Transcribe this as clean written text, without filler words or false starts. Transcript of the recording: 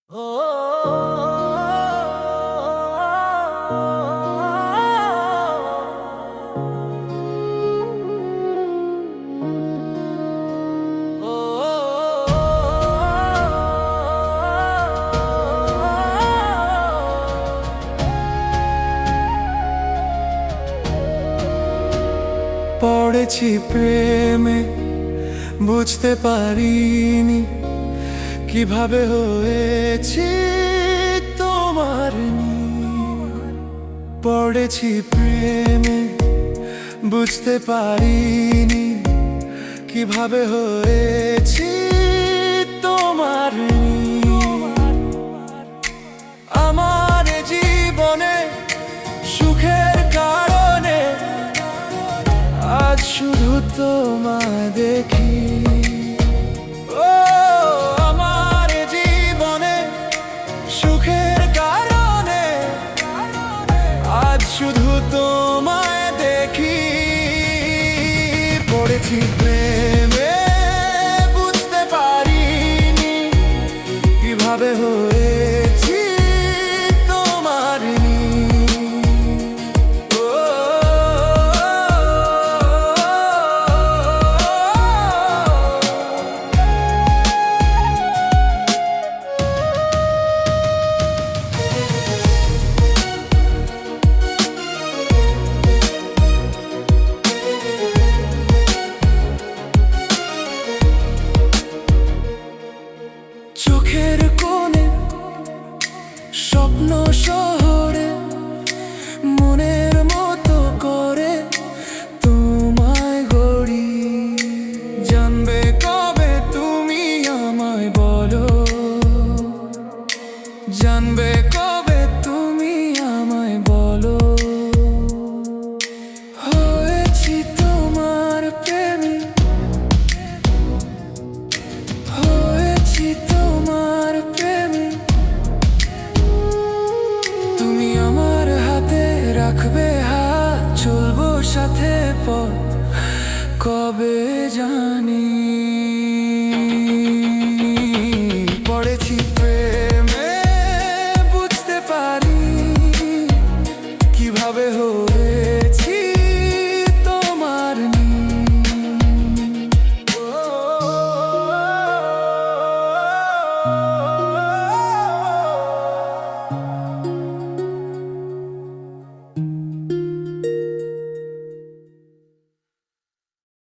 পড়েছি প্রেমে, বুঝতে পারিনি কিভাবে হয়েছি তোমার পড়েছি প্রেমে, বুঝতে পারিনি কিভাবে হয়েছি তোমার আমার জীবনে সুখের কারণে আজ শুধু তোমায় দেখি। ও আমার জীবনে সুখের কারণে আজ শুধু তোমায় দেখি। পড়েছি প্রেমে, বুঝতে পারিনি কিভাবে হয়েছি তোমার চোখের কোণে স্বপ্ন শহরে মনের মতো করে তোমায় গড়ি। জানবে কবে তুমি আমায় বলো, জানবে কবে তুমি আমায় বলো। হয়েছি তোমার প্রেমী, হয়েছি তোমার প্রেমী। তুমি আমার হাতে রাখবে হাত, চলবো সাথে পথ কবে জানি।